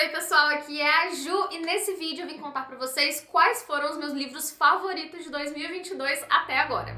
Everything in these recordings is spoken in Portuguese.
Oi pessoal, aqui é a Ju e nesse vídeo eu vim contar pra vocês quais foram os meus livros favoritos de 2022 até agora.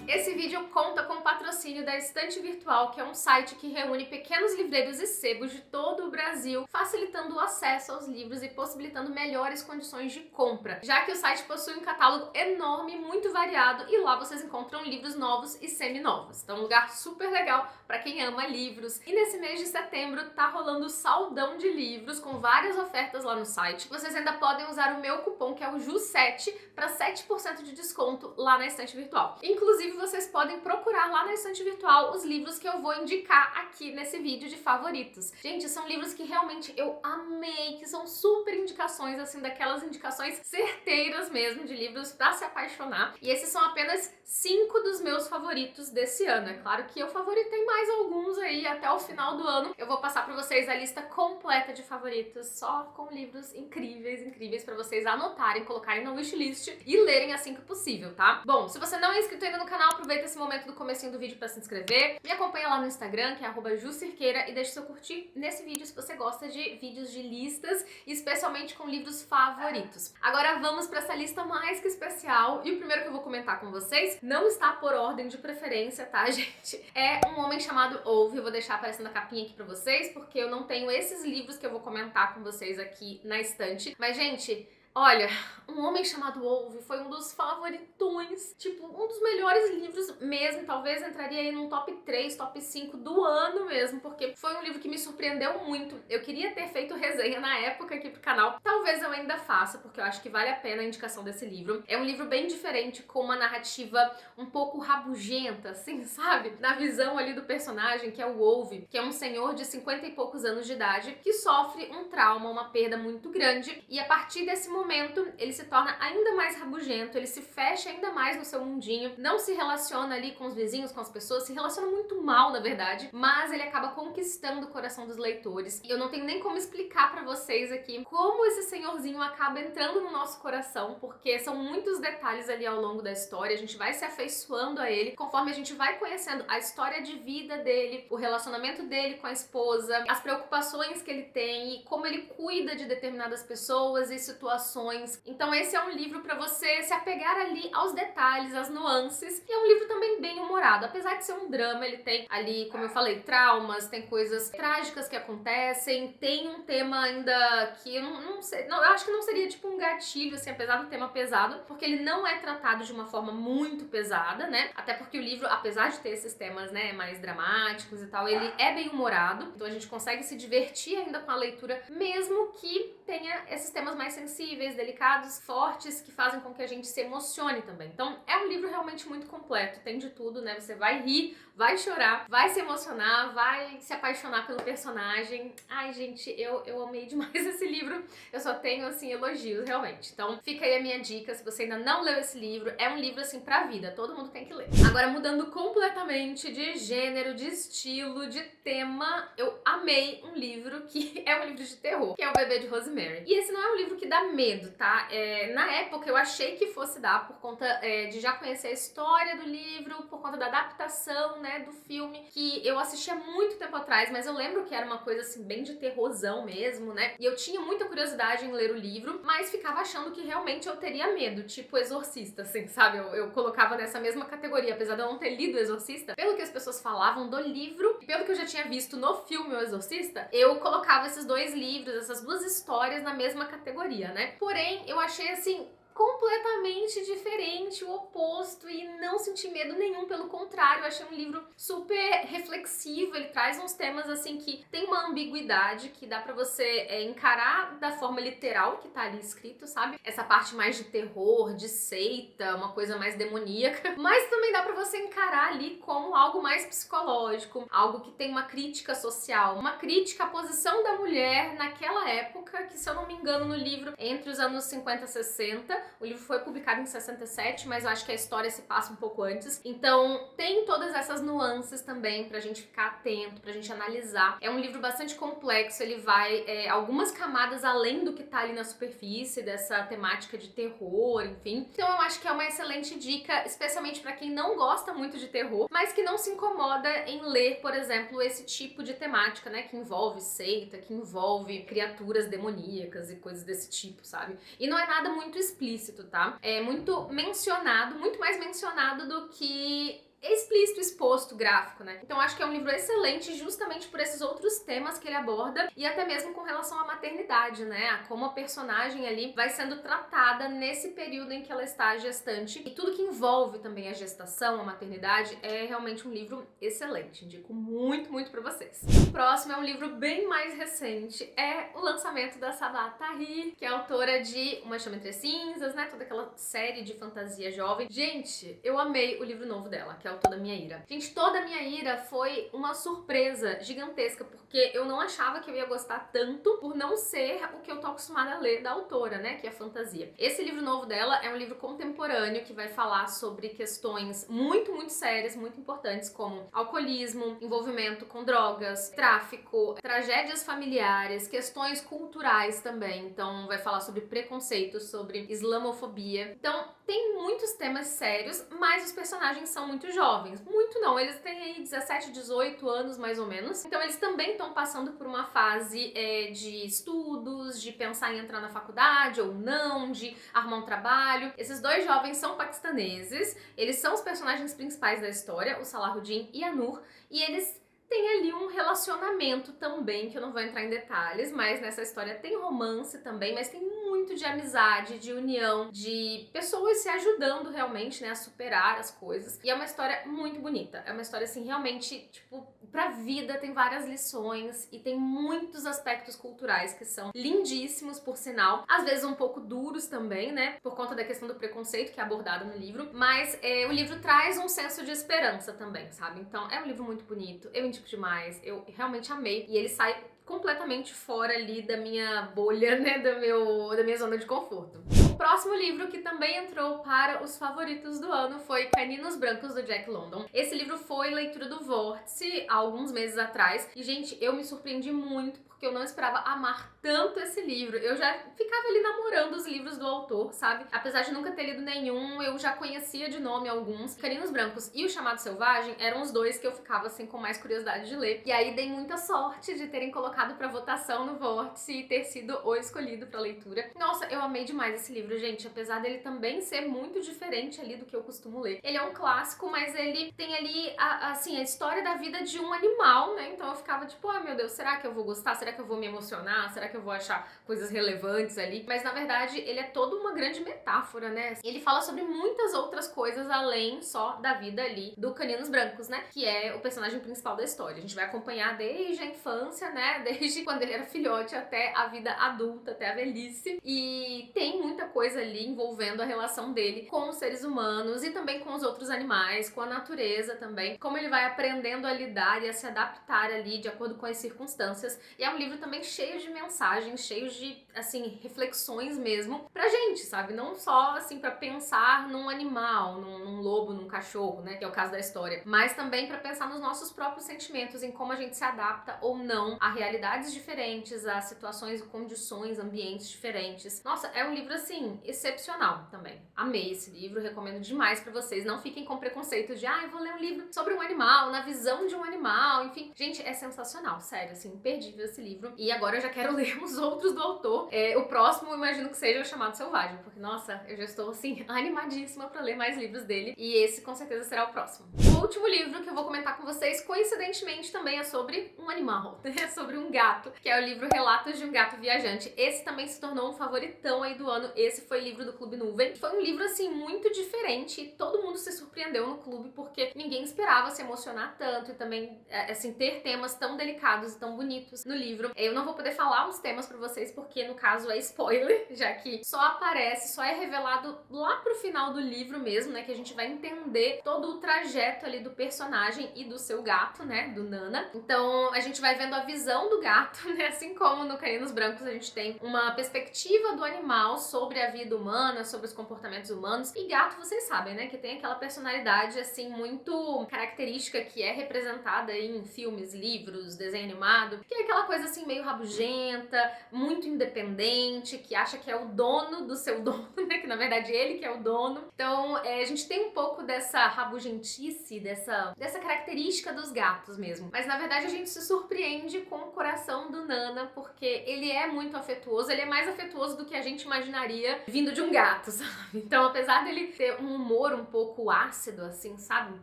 Esse vídeo conta com o patrocínio da Estante Virtual, que é um site que reúne pequenos livreiros e sebos de todo o Brasil, facilitando o acesso aos livros e possibilitando melhores condições de compra, já que o site possui um catálogo enorme e muito variado e lá vocês encontram livros novos e semi-novos. Então, um lugar super legal para quem ama livros. E nesse mês de setembro tá rolando o saldão de livros com várias ofertas lá no site. Vocês ainda podem usar o meu cupom, que é o JU7, para 7% de desconto lá na Estante Virtual. Inclusive, vocês podem procurar lá na Estante Virtual os livros que eu vou indicar aqui nesse vídeo de favoritos. Gente, são livros que realmente eu amei, que são super indicações, assim, daquelas indicações certeiras mesmo, de livros pra se apaixonar. E esses são apenas 5 dos meus favoritos desse ano. É claro que eu favoritei mais alguns aí até o final do ano. Eu vou passar pra vocês a lista completa de favoritos, só com livros incríveis pra vocês anotarem, colocarem na wishlist e lerem assim que possível, tá? Bom, se você não é inscrito ainda no canal, aproveita esse momento do comecinho do vídeo pra se inscrever. Me acompanha lá no Instagram, que é @jusirqueira, e deixa seu curtir nesse vídeo se você gosta de vídeos de listas, especialmente com livros favoritos. Agora vamos pra essa lista mais que especial, e o primeiro que eu vou comentar com vocês não está por ordem de preferência, tá, gente? É Um Homem Chamado Ove. Eu vou deixar aparecendo a capinha aqui pra vocês, porque eu não tenho esses livros que eu vou comentar com vocês aqui na estante. Mas, gente, olha, Um Homem Chamado Ove foi um dos favoritões, tipo, um dos melhores livros mesmo, talvez entraria aí num top 3, top 5 do ano mesmo, porque foi um livro que me surpreendeu muito. Eu queria ter feito resenha na época aqui pro canal, talvez eu ainda faça, porque eu acho que vale a pena a indicação desse livro. É um livro bem diferente, com uma narrativa um pouco rabugenta, assim, sabe? Na visão ali do personagem, que é o Ove, que é um senhor de 50 e poucos anos de idade, que sofre um trauma, uma perda muito grande, e a partir desse momento ele se torna ainda mais rabugento, ele se fecha ainda mais no seu mundinho, não se relaciona ali com os vizinhos, com as pessoas, se relaciona muito mal, na verdade, mas ele acaba conquistando o coração dos leitores. E eu não tenho nem como explicar pra vocês aqui como esse senhorzinho acaba entrando no nosso coração, porque são muitos detalhes ali ao longo da história, a gente vai se afeiçoando a ele, conforme a gente vai conhecendo a história de vida dele, o relacionamento dele com a esposa, as preocupações que ele tem e como ele cuida de determinadas pessoas e situações. Então esse é um livro pra você se apegar ali aos detalhes, às nuances, e é um livro também bem humorado. Apesar de ser um drama, ele tem ali, como eu falei, traumas, tem coisas trágicas que acontecem, tem um tema ainda que eu não sei, eu acho que não seria tipo um gatilho, assim, apesar do tema pesado, porque ele não é tratado de uma forma muito pesada, né? Até porque o livro, apesar de ter esses temas, né, mais dramáticos e tal, ele é bem humorado, então a gente consegue se divertir ainda com a leitura, mesmo que tenha esses temas mais sensíveis, delicados, fortes, que fazem com que a gente se emocione também. Então é um livro realmente muito completo, tem de tudo, né? Você vai rir, vai chorar, vai se emocionar, vai se apaixonar pelo personagem. Ai, gente, eu amei demais esse livro. Eu só tenho, assim, elogios, realmente. Então fica aí a minha dica, se você ainda não leu esse livro, é um livro, assim, pra vida, todo mundo tem que ler. Agora, mudando completamente de gênero, de estilo, de tema, eu amei um livro que é um livro de terror, que é O Bebê de Rosemary. E esse não é um livro que dá medo, tá? Na época eu achei que fosse dar, por conta de já conhecer a história do livro, por conta da adaptação, né, do filme, que eu assistia muito tempo atrás, mas eu lembro que era uma coisa, assim, bem de terrorzão mesmo, né? E eu tinha muita curiosidade em ler o livro, mas ficava achando que realmente eu teria medo, tipo Exorcista, assim, sabe? Eu colocava nessa mesma categoria, apesar de eu não ter lido o Exorcista, pelo que as pessoas falavam do livro, e pelo que eu já tinha visto no filme O Exorcista, eu colocava esses dois livros, essas duas histórias na mesma categoria, né? Porém, eu achei, assim, completamente diferente, o oposto, e não senti medo nenhum, pelo contrário, eu achei um livro super reflexivo, ele traz uns temas, assim, que tem uma ambiguidade, que dá pra você encarar da forma literal que tá ali escrito, sabe? Essa parte mais de terror, de seita, uma coisa mais demoníaca, mas também dá pra você encarar ali como algo mais psicológico, algo que tem uma crítica social, uma crítica à posição da mulher naquela época, que, se eu não me engano, no livro, entre os anos 50 e 60, O livro foi publicado em 67, mas eu acho que a história se passa um pouco antes. Então tem todas essas nuances também pra gente ficar atento, pra gente analisar. É um livro bastante complexo, ele vai algumas camadas além do que tá ali na superfície, dessa temática de terror, enfim. Então eu acho que é uma excelente dica, especialmente pra quem não gosta muito de terror, mas que não se incomoda em ler, por exemplo, esse tipo de temática, né, que envolve seita, que envolve criaturas demoníacas e coisas desse tipo, sabe? E não é nada muito explícito, tá? É muito mencionado, muito mais mencionado do que explícito, exposto, gráfico, né? Então acho que é um livro excelente justamente por esses outros temas que ele aborda e até mesmo com relação à maternidade, né? A como a personagem ali vai sendo tratada nesse período em que ela está gestante e tudo que envolve também a gestação, a maternidade, é realmente um livro excelente. Indico muito, muito pra vocês. O próximo é um livro bem mais recente, é o lançamento da Sabaa Tahir, que é autora de Uma Chama Entre as Cinzas, né? Toda aquela série de fantasia jovem. Gente, eu amei o livro novo dela, que é Toda a Minha Ira. Gente, Toda a Minha Ira foi uma surpresa gigantesca, porque eu não achava que eu ia gostar tanto por não ser o que eu tô acostumada a ler da autora, né, que é fantasia. Esse livro novo dela é um livro contemporâneo que vai falar sobre questões muito, muito sérias, muito importantes, como alcoolismo, envolvimento com drogas, tráfico, tragédias familiares, questões culturais também. Então vai falar sobre preconceito, sobre islamofobia. Então tem muitos temas sérios, mas os personagens são muito jovens. Muito não, eles têm aí 17, 18 anos mais ou menos. Então eles também estão passando por uma fase de estudos, de pensar em entrar na faculdade ou não, de arrumar um trabalho. Esses dois jovens são paquistaneses, eles são os personagens principais da história, o Salahuddin e a Noor, e eles tem ali um relacionamento também, que eu não vou entrar em detalhes, mas nessa história tem romance também, mas tem muito de amizade, de união, de pessoas se ajudando realmente, né, a superar as coisas. E é uma história muito bonita. É uma história, assim, realmente, tipo, pra vida, tem várias lições e tem muitos aspectos culturais que são lindíssimos, por sinal. Às vezes um pouco duros também, né, por conta da questão do preconceito que é abordado no livro, mas o livro traz um senso de esperança também, sabe? Então é um livro muito bonito, eu indico demais, eu realmente amei. E ele sai completamente fora ali da minha bolha, né, da minha zona de conforto. O próximo livro que também entrou para os favoritos do ano foi Caninos Brancos, do Jack London. Esse livro foi leitura do Vórtice há alguns meses atrás e, gente, eu me surpreendi muito porque eu não esperava amar tanto esse livro. Eu já ficava ali namorando os livros do autor, sabe? Apesar de nunca ter lido nenhum, eu já conhecia de nome alguns. Caninos Brancos e O Chamado Selvagem eram os dois que eu ficava, assim, com mais curiosidade de ler. E aí dei muita sorte de terem colocado pra votação no Vórtice e ter sido o escolhido pra leitura. Nossa, eu amei demais esse livro, gente. Apesar dele também ser muito diferente ali do que eu costumo ler. Ele é um clássico, mas ele tem ali, assim, a história da vida de um animal, né? Então eu ficava tipo, ah, meu Deus, será que eu vou gostar? Será que eu vou me emocionar? Será que eu vou achar coisas relevantes ali? Mas na verdade ele é toda uma grande metáfora, né? Ele fala sobre muitas outras coisas além só da vida ali do Caninos Brancos, né? Que é o personagem principal da história. A gente vai acompanhar desde a infância, né? Desde quando ele era filhote até a vida adulta, até a velhice. E tem muita coisa ali envolvendo a relação dele com os seres humanos e também com os outros animais, com a natureza também. Como ele vai aprendendo a lidar e a se adaptar ali de acordo com as circunstâncias. E é um livro também cheio de mensagens, cheio de, assim, reflexões mesmo pra gente, sabe? Não só, assim, pra pensar num animal, num lobo, num cachorro, né? Que é o caso da história. Mas também pra pensar nos nossos próprios sentimentos, em como a gente se adapta ou não a realidades diferentes, a situações, condições, ambientes diferentes. Nossa, é um livro, assim, excepcional também. Amei esse livro, recomendo demais pra vocês. Não fiquem com preconceito de, eu vou ler um livro sobre um animal, na visão de um animal, enfim. Gente, é sensacional, sério, assim, imperdível esse livro. E agora eu já quero ler os outros do autor. O próximo, eu imagino que seja O Chamado Selvagem, porque, nossa, eu já estou, assim, animadíssima pra ler mais livros dele. E esse, com certeza, será o próximo. O último livro que eu vou comentar com vocês, coincidentemente, também é sobre um animal. É sobre um gato, que é o livro Relatos de um Gato Viajante. Esse também se tornou um favoritão aí do ano. Esse foi livro do Clube Nuvem. Foi um livro, assim, muito diferente. E todo mundo se surpreendeu no clube, porque ninguém esperava se emocionar tanto e também, assim, ter temas tão delicados e tão bonitos no livro. Eu não vou poder falar os temas pra vocês, porque no caso é spoiler, já que só aparece, só é revelado lá pro final do livro mesmo, né, que a gente vai entender todo o trajeto ali do personagem e do seu gato, né, do Nana. Então a gente vai vendo a visão do gato, né, assim como no Caninos Brancos a gente tem uma perspectiva do animal sobre a vida humana, sobre os comportamentos humanos. E gato, vocês sabem, né, que tem aquela personalidade assim muito característica que é representada em filmes, livros, desenho animado, que é aquela coisa assim meio rabugenta, muito independente, que acha que é o dono do seu dono, né, que na verdade ele que é o dono. Então a gente tem um pouco dessa rabugentice, dessa característica dos gatos mesmo. Mas na verdade a gente se surpreende com o coração do Nana, porque ele é muito afetuoso, ele é mais afetuoso do que a gente imaginaria vindo de um gato, sabe? Então apesar dele ter um humor um pouco ácido, assim, sabe? Um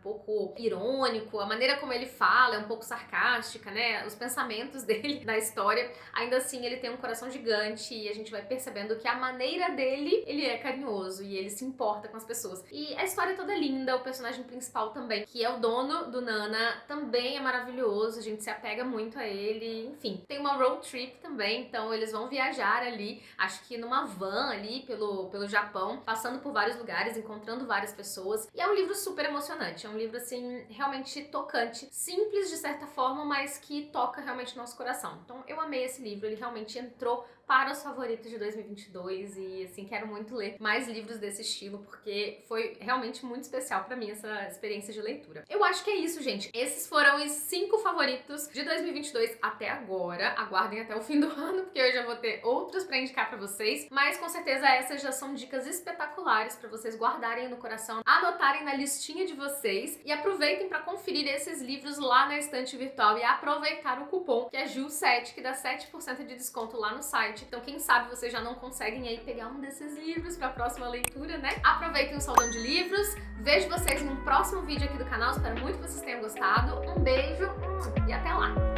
pouco irônico, a maneira como ele fala é um pouco sarcástica, né? Os pensamentos dele na história, ainda assim ele tem um coração gigante e a gente vai percebendo que a maneira dele, ele é carinhoso e ele se importa com as pessoas. E a história toda é linda, o personagem principal também, que é o dono do Nana, também é maravilhoso, a gente se apega muito a ele, enfim. Tem uma road trip também, então eles vão viajar ali, acho que numa van ali pelo Japão, passando por vários lugares, encontrando várias pessoas. E é um livro super emocionante, é um livro assim, realmente tocante, simples de certa forma, mas que toca realmente o nosso coração. Então eu amei esse livro, ele realmente entrou para os favoritos de 2022 e assim, quero muito ler mais livros desse estilo, porque foi realmente muito especial pra mim essa experiência de leitura. Eu acho que é isso, gente. Esses foram os 5 favoritos de 2022 até agora. Aguardem até o fim do ano, porque eu já vou ter outros pra indicar pra vocês, mas com certeza essas já são dicas espetaculares pra vocês guardarem no coração, anotarem na listinha de vocês e aproveitem pra conferir esses livros lá na estante virtual e aproveitar o cupom que é JUL7, que dá 7% de desconto lá no site. Então quem sabe vocês já não conseguem aí pegar um desses livros para a próxima leitura, né? Aproveitem o Saldão de Livros. Vejo vocês em um próximo vídeo aqui do canal. Espero muito que vocês tenham gostado. Um beijo e até lá!